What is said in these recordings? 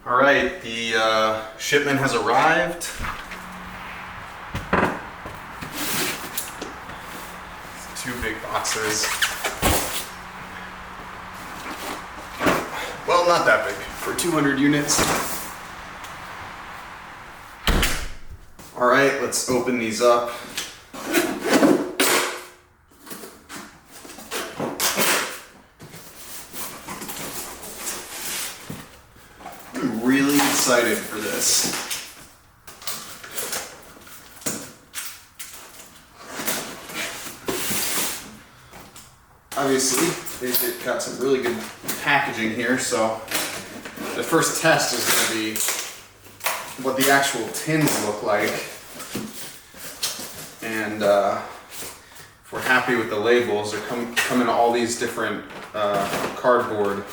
All right, the shipment has arrived. Two big boxes. Well, not that big for 200 units. All right, let's open these up. I'm really excited for this. Obviously, they've got some really good packaging here, so the first test is going to be what the actual tins look like. And if we're happy with the labels, they come in all these different cardboard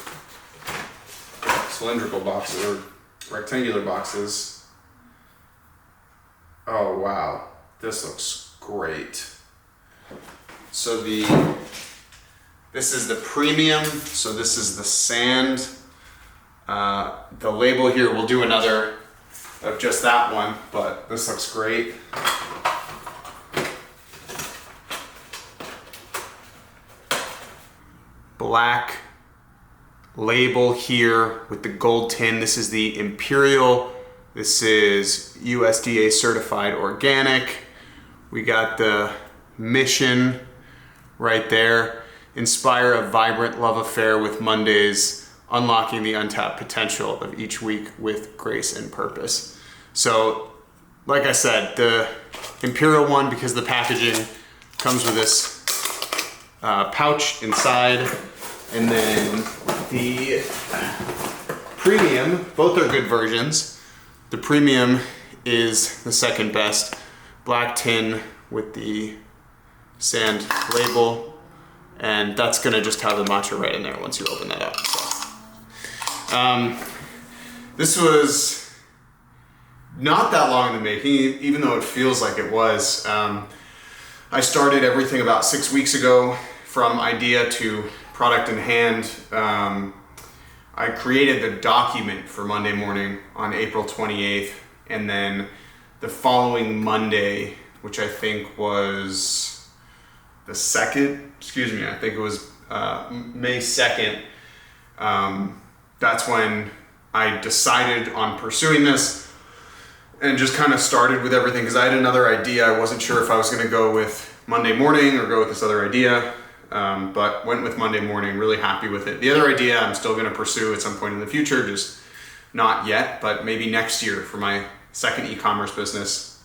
cylindrical boxes or rectangular boxes. Oh wow, this looks great. So this is the premium, so this is the sand. The label here, we'll do another of just that one, but this looks great. Black label here with the gold tin. This is the Imperial. This is USDA certified organic. We got the mission right there. Inspire a vibrant love affair with Mondays, unlocking the untapped potential of each week with grace and purpose. So, like I said, the Imperial one, because the packaging comes with this pouch inside, and then the premium, both are good versions. The premium is the second best. Black tin with the sand label, and that's gonna just have the matcha right in there once you open that up. So, this was not that long in the making, even though it feels like it was. I started everything about 6 weeks ago, from idea to product in hand. I created the document for Monday morning on April 28th, and then the following Monday, which I think was the 2nd, I think it was May 2nd, that's when I decided on pursuing this and just kind of started with everything, because I had another idea. I wasn't sure if I was going to go with Monday morning or go with this other idea, but went with Monday morning, really happy with it. The other idea I'm still going to pursue at some point in the future, just not yet, but maybe next year for my second e-commerce business.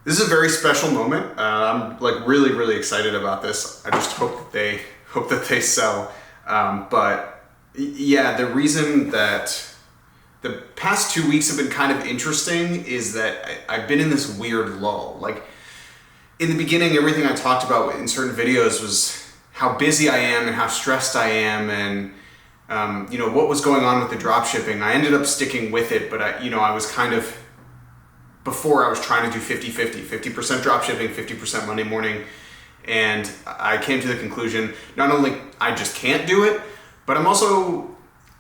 This is a very special moment. I'm like really excited about this. I just hope that they sell. But yeah, the reason that the past 2 weeks have been kind of interesting is that I've been in this weird lull. Like in the beginning, everything I talked about in certain videos was how busy I am and how stressed I am, and what was going on with the drop shipping. I ended up sticking with it, but I was kind of, before I was trying to do 50-50, 50% drop shipping, 50% Monday morning. And I came to the conclusion, not only I just can't do it, but I'm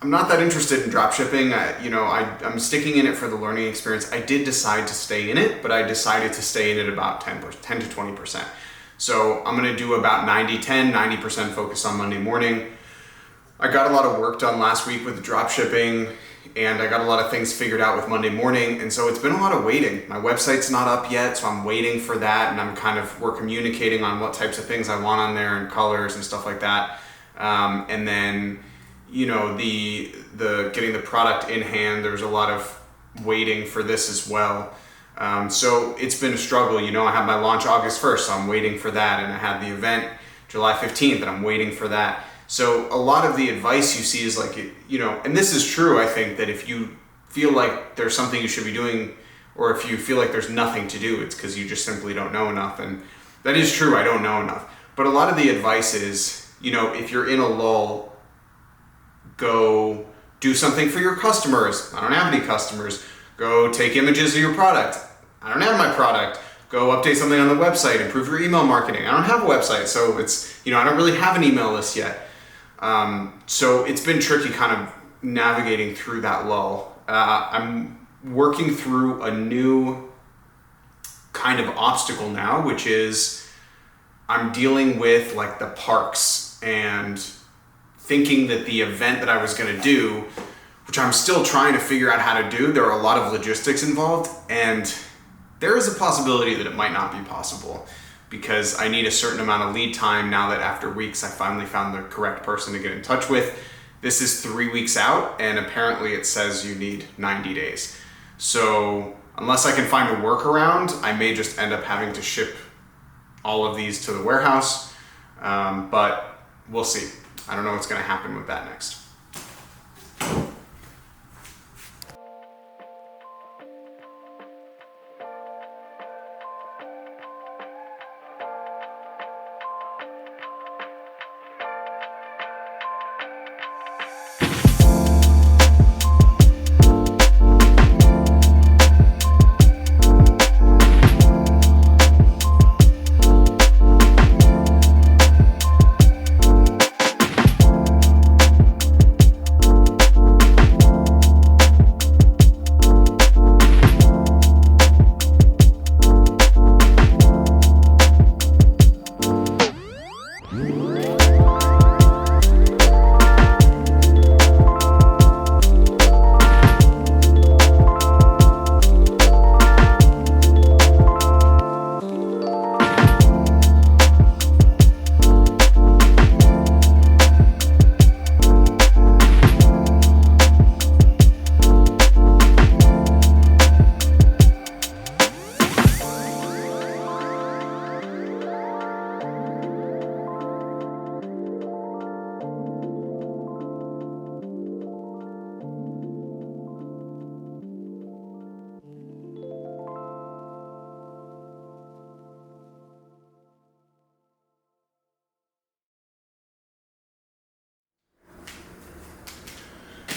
not that interested in drop shipping. I'm sticking in it for the learning experience. I did decide to stay in it, but I decided to stay in it about 10 to 20%. So I'm gonna do about 90-10, 90% focus on Monday morning. I got a lot of work done last week with the drop shipping, and I got a lot of things figured out with Monday morning, and so it's been a lot of waiting. My website's not up yet, so I'm waiting for that, and we're communicating on what types of things I want on there and colors and stuff like that. And then, the getting the product in hand, there's a lot of waiting for this as well. So it's been a struggle. I had my launch August 1st, so I'm waiting for that, and I had the event July 15th, and I'm waiting for that. So a lot of the advice you see is like, and this is true, I think, that if you feel like there's something you should be doing, or if you feel like there's nothing to do, it's because you just simply don't know enough. And that is true, I don't know enough. But a lot of the advice is, if you're in a lull, go do something for your customers. I don't have any customers. Go take images of your product. I don't have my product. Go update something on the website, improve your email marketing. I don't have a website, so it's, I don't really have an email list yet. So it's been tricky kind of navigating through that lull. I'm working through a new kind of obstacle now, which is I'm dealing with like the parks and thinking that the event that I was going to do, which I'm still trying to figure out how to do, there are a lot of logistics involved, and there is a possibility that it might not be possible because I need a certain amount of lead time now that after weeks I finally found the correct person to get in touch with. This is 3 weeks out, and apparently it says you need 90 days. So unless I can find a workaround, I may just end up having to ship all of these to the warehouse, but we'll see. I don't know what's going to happen with that next.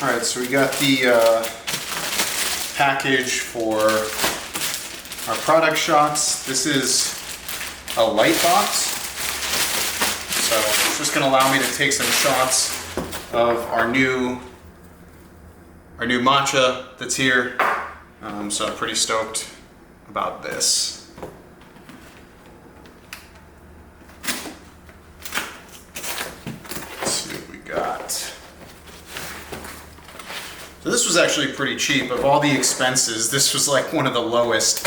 All right, so we got the package for our product shots. This is a light box, so it's just going to allow me to take some shots of our new matcha that's here. So I'm pretty stoked about this. Let's see what we got. So this was actually pretty cheap. Of all the expenses, this was like one of the lowest.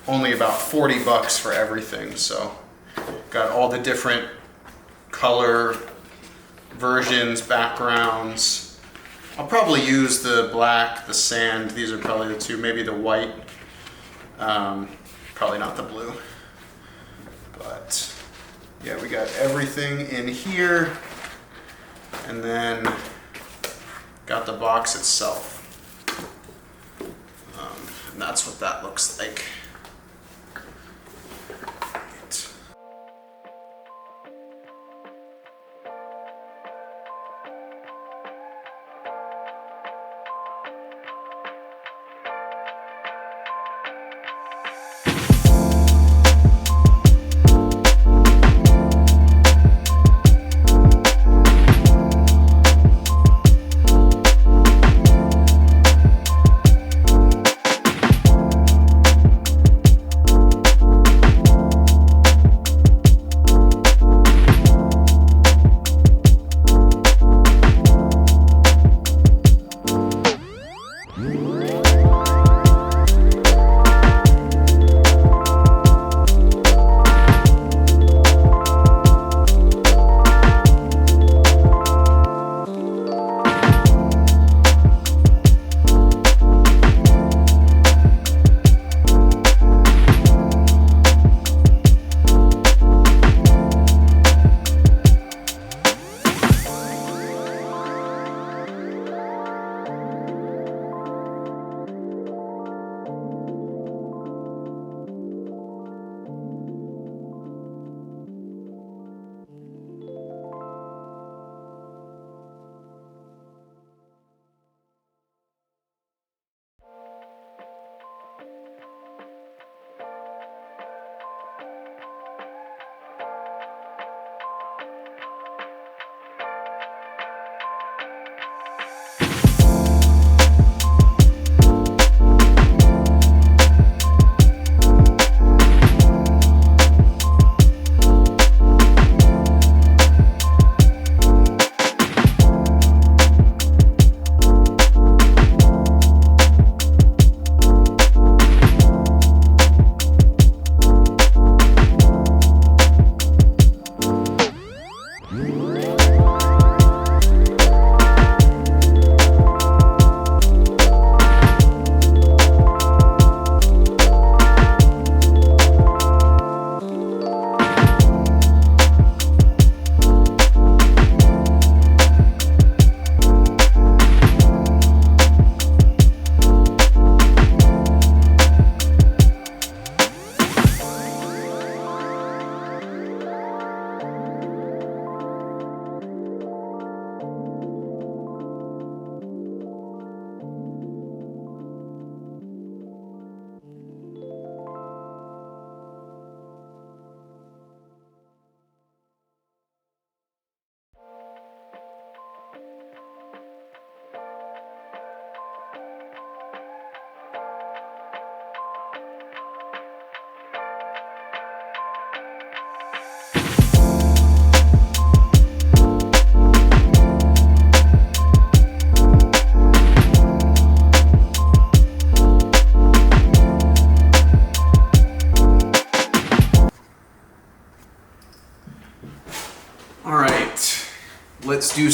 Only about 40 bucks for everything. So got all the different color versions, backgrounds. I'll probably use the black, the sand. These are probably the two, maybe the white. Probably not the blue. But yeah, we got everything in here. And then got the box itself. And that's what that looks like.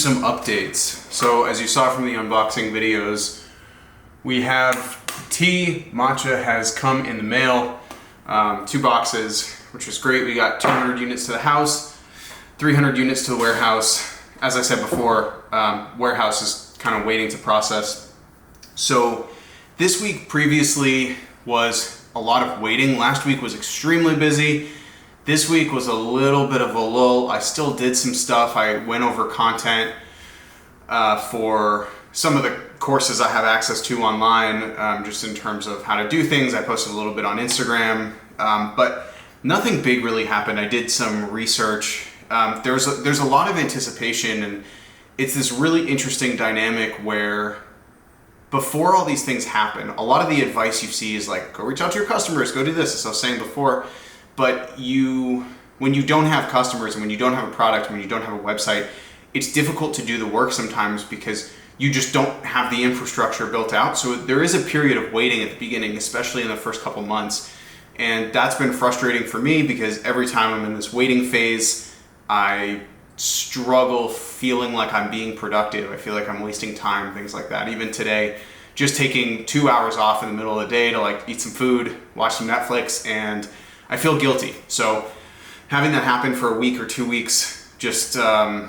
some updates. So as you saw from the unboxing videos, we have tea. Matcha has come in the mail, 2 boxes, which is great. We got 200 units to the house, 300 units to the warehouse. As I said before, warehouse is kind of waiting to process. So this week previously was a lot of waiting. Last week was extremely busy. This week was a little bit of a lull. I still did some stuff. I went over content for some of the courses I have access to online, just in terms of how to do things. I posted a little bit on Instagram, but nothing big really happened. I did some research. There's a lot of anticipation, and it's this really interesting dynamic where before all these things happen, a lot of the advice you see is like, go reach out to your customers, go do this, as I was saying before. But when you don't have customers and when you don't have a product, when you don't have a website, it's difficult to do the work sometimes because you just don't have the infrastructure built out. So there is a period of waiting at the beginning, especially in the first couple months. And that's been frustrating for me because every time I'm in this waiting phase, I struggle feeling like I'm being productive. I feel like I'm wasting time, things like that. Even today, just taking 2 hours off in the middle of the day to like eat some food, watch some Netflix, and I feel guilty. So having that happen for a week or 2 weeks just, I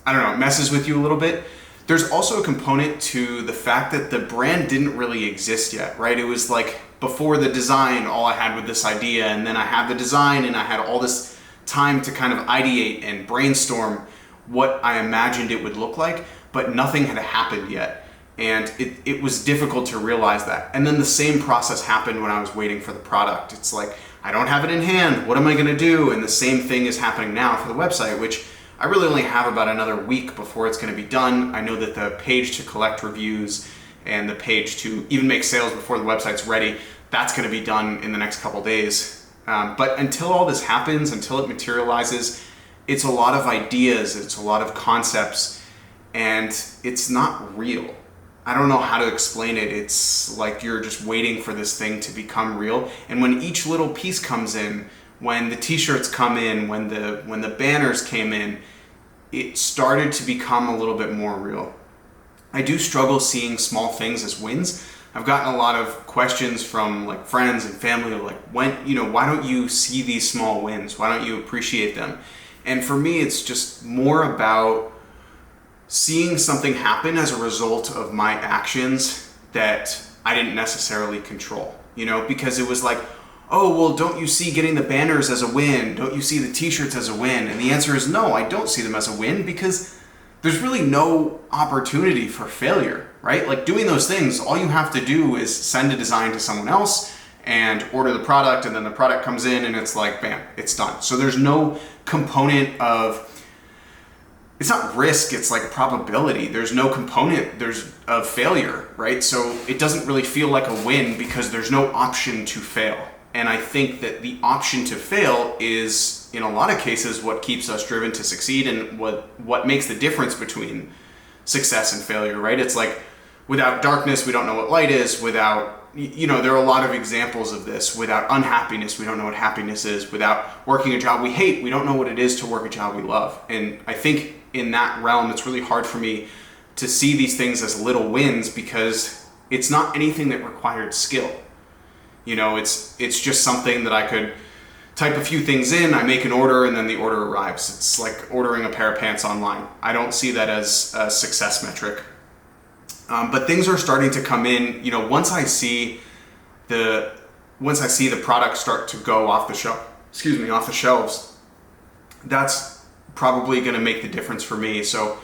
don't know, it messes with you a little bit. There's also a component to the fact that the brand didn't really exist yet, right? It was like before the design, all I had was this idea, and then I had the design and I had all this time to kind of ideate and brainstorm what I imagined it would look like, but nothing had happened yet. And it was difficult to realize that. And then the same process happened when I was waiting for the product. It's like, I don't have it in hand. What am I going to do? And the same thing is happening now for the website, which I really only have about another week before it's going to be done. I know that the page to collect reviews and the page to even make sales before the website's ready, that's going to be done in the next couple days. But until all this happens, until it materializes, it's a lot of ideas, it's a lot of concepts, and it's not real. I don't know how to explain it. It's like you're just waiting for this thing to become real. And when each little piece comes in, when the t-shirts come in, when the banners came in, it started to become a little bit more real. I do struggle seeing small things as wins. I've gotten a lot of questions from like friends and family of like, why don't you see these small wins? Why don't you appreciate them? And for me, it's just more about seeing something happen as a result of my actions that I didn't necessarily control, because it was like, oh, well, don't you see getting the banners as a win? Don't you see the t-shirts as a win? And the answer is no, I don't see them as a win because there's really no opportunity for failure, right? Like doing those things, all you have to do is send a design to someone else and order the product, and then the product comes in and it's like, bam, it's done. So there's no component of, it's not risk, it's like probability. There's no component of failure, right? So it doesn't really feel like a win because there's no option to fail. And I think that the option to fail is, in a lot of cases, what keeps us driven to succeed and what makes the difference between success and failure, right? It's like, without darkness, we don't know what light is. Without, there are a lot of examples of this. Without unhappiness, we don't know what happiness is. Without working a job we hate, we don't know what it is to work a job we love. And I think in that realm, it's really hard for me to see these things as little wins because it's not anything that required skill. It's just something that I could type a few things in, I make an order, and then the order arrives. It's like ordering a pair of pants online. I don't see that as a success metric. But things are starting to come in. Once I see the product start to go off the shelves, that's probably going to make the difference for me. So,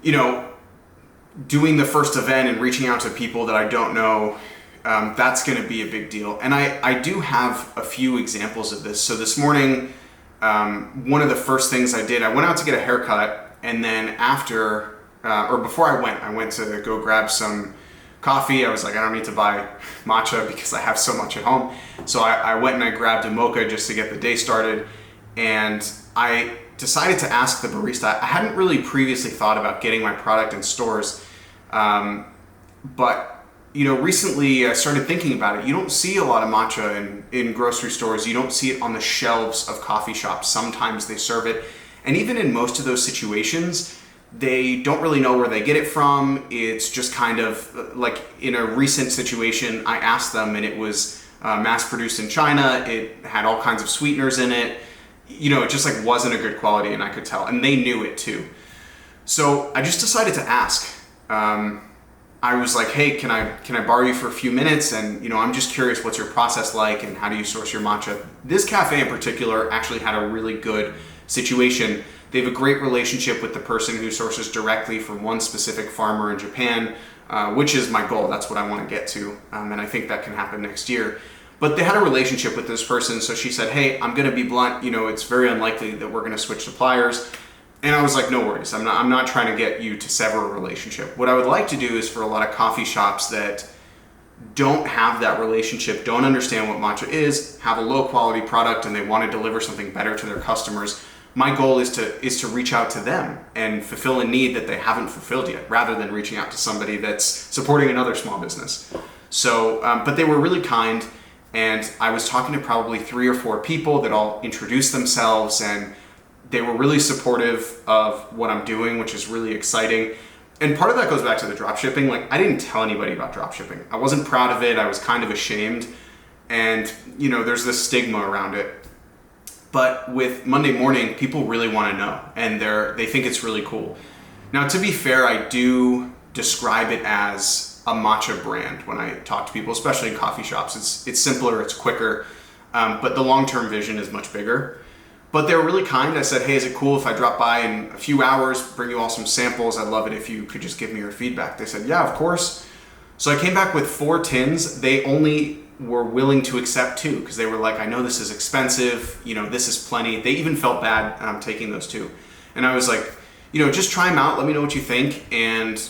doing the first event and reaching out to people that I don't know, that's going to be a big deal. And I do have a few examples of this. So this morning, one of the first things I did, I went out to get a haircut, and then before I went to go grab some coffee. I was like, I don't need to buy matcha because I have so much at home. So I went and I grabbed a mocha just to get the day started. And I decided to ask the barista. I hadn't really previously thought about getting my product in stores. But recently I started thinking about it. You don't see a lot of matcha in grocery stores. You don't see it on the shelves of coffee shops. Sometimes they serve it. And even in most of those situations, they don't really know where they get it from. It's just kind of like in a recent situation, I asked them and it was mass produced in China. It had all kinds of sweeteners in it. It just like wasn't a good quality, and I could tell, and they knew it too. So I just decided to ask. I was like, hey, can I borrow you for a few minutes? And I'm just curious, what's your process like, and how do you source your matcha? This cafe in particular actually had a really good situation. They have a great relationship with the person who sources directly from one specific farmer in Japan, which is my goal. That's what I want to get to, and I think that can happen next year. But they had a relationship with this person, so she said, hey, I'm going to be blunt, it's very unlikely that we're going to switch suppliers. And I was like, no worries, I'm not trying to get you to sever a relationship. What I would like to do is for a lot of coffee shops that don't have that relationship, don't understand what matcha is, have a low quality product, and they want to deliver something better to their customers, my goal is to reach out to them and fulfill a need that they haven't fulfilled yet, rather than reaching out to somebody that's supporting another small business. So, but they were really kind. And I was talking to probably 3 or 4 people that all introduced themselves, and they were really supportive of what I'm doing, which is really exciting. And part of that goes back to the drop shipping. Like, I didn't tell anybody about drop shipping. I wasn't proud of it. I was kind of ashamed. And, there's this stigma around it. But with Monday Morning, people really want to know, and they think it's really cool. Now, to be fair, I do describe it as a matcha brand when I talk to people, especially in coffee shops. It's simpler, it's quicker, but the long-term vision is much bigger. But they were really kind. I said, hey, is it cool if I drop by in a few hours, bring you all some samples? I'd love it if you could just give me your feedback. They said, yeah, of course. So I came back with 4 tins. They only were willing to accept 2 because they were like, I know this is expensive, this is plenty. They even felt bad taking those 2. And I was like, just try them out. Let me know what you think. And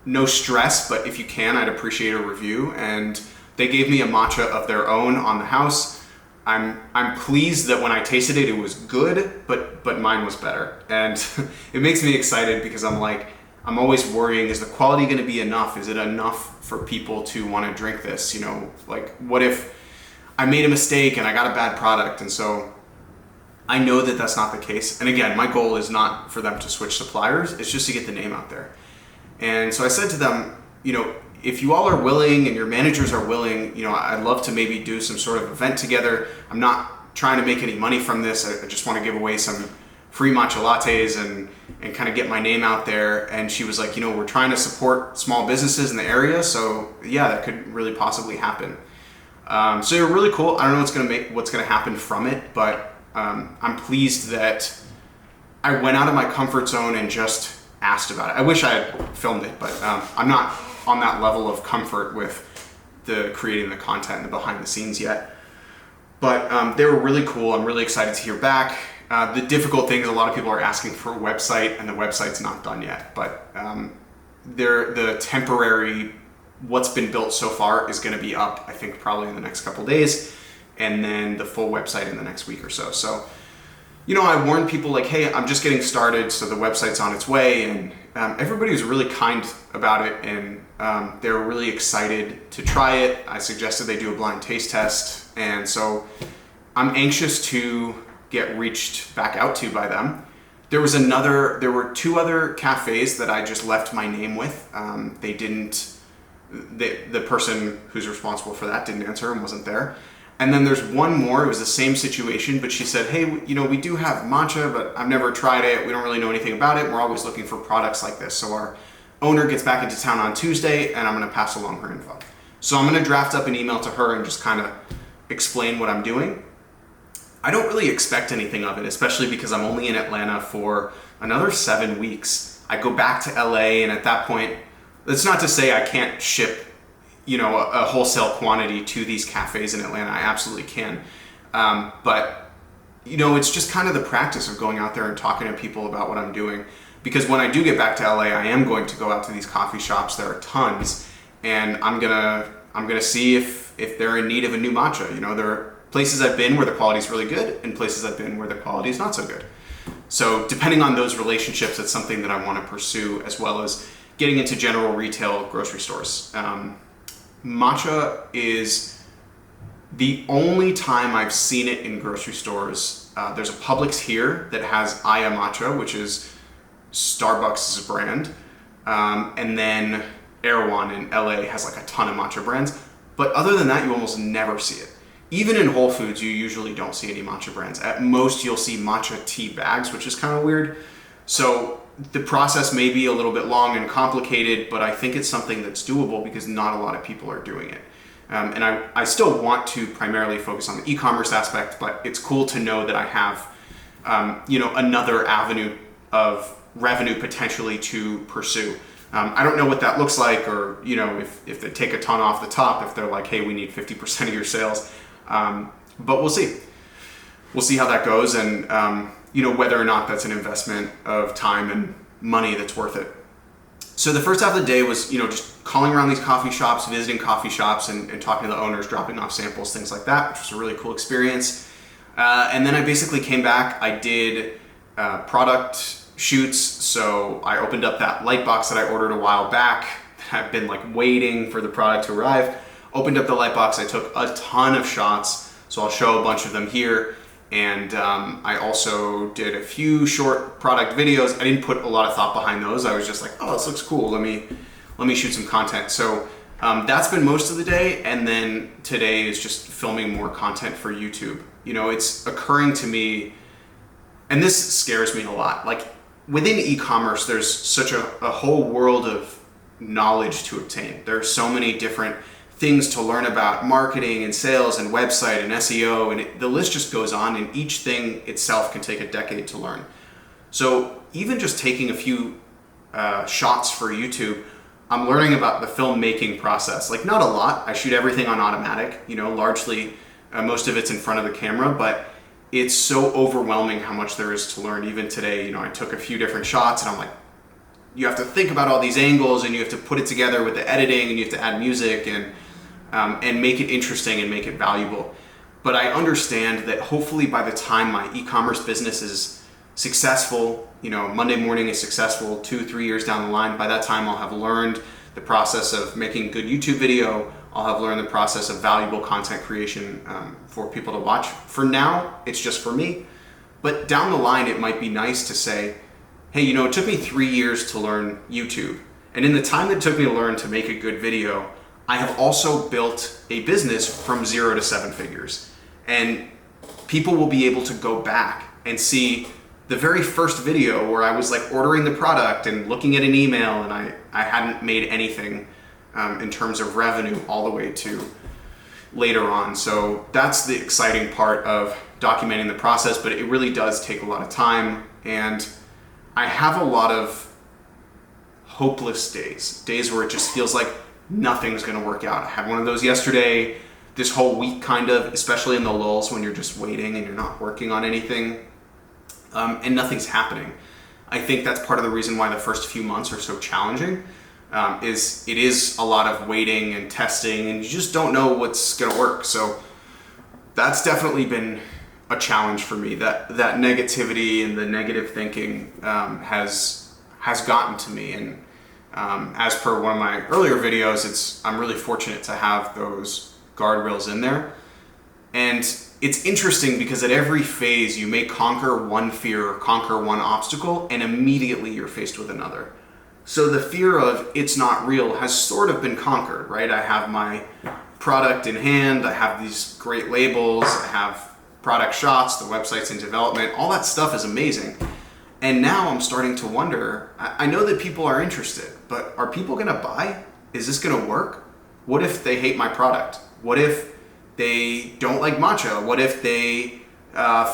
no stress, but if you can, I'd appreciate a review. And they gave me a matcha of their own on the house. I'm pleased that when I tasted it, it was good, but mine was better. And it makes me excited because I'm always worrying, is the quality going to be enough? Is it enough for people to want to drink this? What if I made a mistake and I got a bad product? And so I know that that's not the case. And again, my goal is not for them to switch suppliers. It's just to get the name out there. And so I said to them, if you all are willing and your managers are willing, I'd love to maybe do some sort of event together. I'm not trying to make any money from this. I just want to give away some free matcha lattes and kind of get my name out there. And she was like, we're trying to support small businesses in the area. So yeah, that could really possibly happen. So you're really cool. I don't know what's going to happen from it, but I'm pleased that I went out of my comfort zone and just asked about it. I wish I had filmed it, but I'm not on that level of comfort with the creating the content and the behind the scenes yet. But they were really cool. I'm really excited to hear back. The difficult thing is a lot of people are asking for a website, and the website's not done yet. But the temporary, what's been built so far is going to be up, I think, probably in the next couple days, and then the full website in the next week or so. So, I warned people like, hey, I'm just getting started, so the website's on its way. And everybody was really kind about it, and they were really excited to try it. I suggested they do a blind taste test. And so I'm anxious to get reached back out to by them. There were 2 other cafes that I just left my name with. The person who's responsible for that didn't answer and wasn't there. And then there's one more, it was the same situation, but she said, hey, we do have matcha, but I've never tried it. We don't really know anything about it. We're always looking for products like this. So our owner gets back into town on Tuesday, and I'm going to pass along her info. So I'm going to draft up an email to her and just kind of explain what I'm doing. I don't really expect anything of it, especially because I'm only in Atlanta for another 7 weeks. I go back to LA, and at that point, that's not to say I can't ship a wholesale quantity to these cafes in Atlanta. I absolutely can. But it's just kind of the practice of going out there and talking to people about what I'm doing. Because when I do get back to LA, I am going to go out to these coffee shops. There are tons, and I'm gonna see if they're in need of a new matcha. There are places I've been where the quality is really good, and places I've been where the quality is not so good. So depending on those relationships, it's something that I want to pursue, as well as getting into general retail grocery stores. Matcha is the only time I've seen it in grocery stores. There's a Publix here that has Aya Matcha, which is Starbucks is a brand, and then Erewhon in LA has like a ton of matcha brands. But other than that, you almost never see it. Even in Whole Foods, you usually don't see any matcha brands. At most, you'll see matcha tea bags, which is kind of weird. So the process may be a little bit long and complicated, but I think it's something that's doable because not a lot of people are doing it. And I still want to primarily focus on the e-commerce aspect, but it's cool to know that I have, another avenue of revenue potentially to pursue. I don't know what that looks like, or if they take a ton off the top, if they're like, hey, we need 50% of your sales, but we'll see. We'll see how that goes, and whether or not that's an investment of time and money that's worth it. So the first half of the day was, just calling around these coffee shops, visiting coffee shops, and talking to the owners, dropping off samples, things like that, which was a really cool experience. And then I basically came back. I did product shoots. So I opened up that light box that I ordered a while back. I've been waiting for the product to arrive. Opened up the light box. I took a ton of shots. So I'll show a bunch of them here. And I also did a few short product videos. I didn't put a lot of thought behind those. I was just like, oh, this looks cool. Let me shoot some content. So that's been most of the day. And then today is just filming more content for YouTube. It's occurring to me, and this scares me a lot. Within e-commerce, there's such a whole world of knowledge to obtain. There are so many different things to learn about marketing and sales and website and SEO, and the list just goes on, and each thing itself can take a decade to learn. So even just taking a few shots for YouTube, I'm learning about the filmmaking process. Not a lot. I shoot everything on automatic, largely most of it's in front of the camera, but it's so overwhelming how much there is to learn. Even today, I took a few different shots, and I'm like, you have to think about all these angles, and you have to put it together with the editing, and you have to add music and make it interesting and make it valuable. But I understand that hopefully by the time my e-commerce business is successful, Monday morning is successful 2-3 years down the line, by that time I'll have learned the process of making good YouTube video. I'll have learned the process of valuable content creation for people to watch. For now, it's just for me. But down the line, it might be nice to say, hey, it took me 3 years to learn YouTube. And in the time that it took me to learn to make a good video, I have also built a business from 0 to 7 figures. And people will be able to go back and see the very first video where I was ordering the product and looking at an email, and I hadn't made anything in terms of revenue all the way to later on. So that's the exciting part of documenting the process, but it really does take a lot of time. And I have a lot of hopeless days where it just feels like nothing's gonna work out. I had one of those yesterday, this whole week kind of, especially in the lulls when you're just waiting and you're not working on anything, and nothing's happening. I think that's part of the reason why the first few months are so challenging. It is a lot of waiting and testing, and you just don't know what's gonna work. So that's definitely been a challenge for me. That negativity and the negative thinking has gotten to me. And as per one of my earlier videos, I'm really fortunate to have those guardrails in there. And it's interesting because at every phase you may conquer one fear or conquer one obstacle, and immediately you're faced with another. So the fear of it's not real has sort of been conquered, right? I have my product in hand, I have these great labels, I have product shots, the website's in development, all that stuff is amazing. And now I'm starting to wonder, I know that people are interested, but are people gonna buy? Is this gonna work? What if they hate my product? What if they don't like matcha? What if they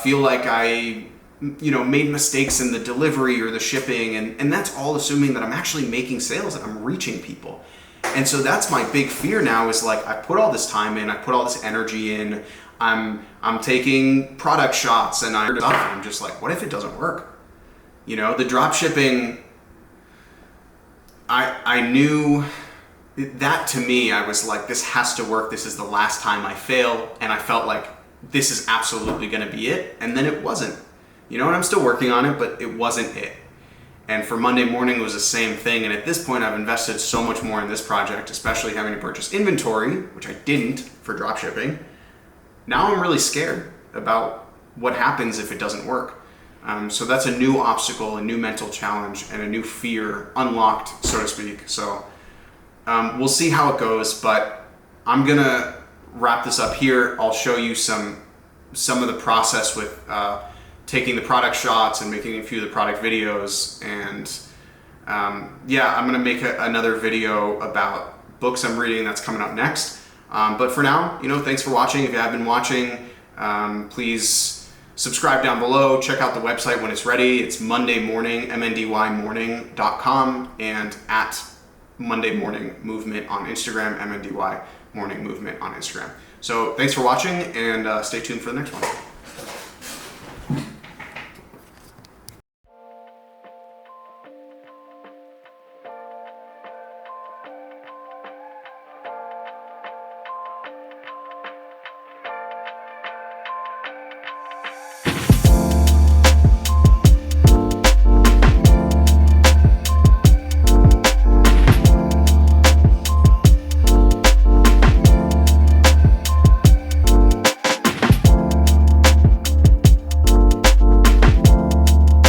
feel like I made mistakes in the delivery or the shipping, and that's all assuming that I'm actually making sales and I'm reaching people. And so that's my big fear now, is I put all this time in, I put all this energy in, I'm taking product shots, and I'm just like, what if it doesn't work? The drop shipping, I knew that, to me, I was like, this has to work, this is the last time I fail, and I felt like this is absolutely gonna be it, and then it wasn't. And I'm still working on it, but it wasn't it. And for Monday morning, it was the same thing. And at this point, I've invested so much more in this project, especially having to purchase inventory, which I didn't for dropshipping. Now I'm really scared about what happens if it doesn't work. So that's a new obstacle, a new mental challenge, and a new fear unlocked, so to speak. So we'll see how it goes, but I'm gonna wrap this up here. I'll show you some of the process with taking the product shots and making a few of the product videos, and yeah, I'm gonna make another video about books I'm reading. That's coming up next. But for now, thanks for watching. If you have been watching, please subscribe down below. Check out the website when it's ready. It's Monday Morning, mndymorning.com, and at Monday Morning Movement on Instagram, mndy Morning Movement on Instagram. So thanks for watching, and stay tuned for the next one.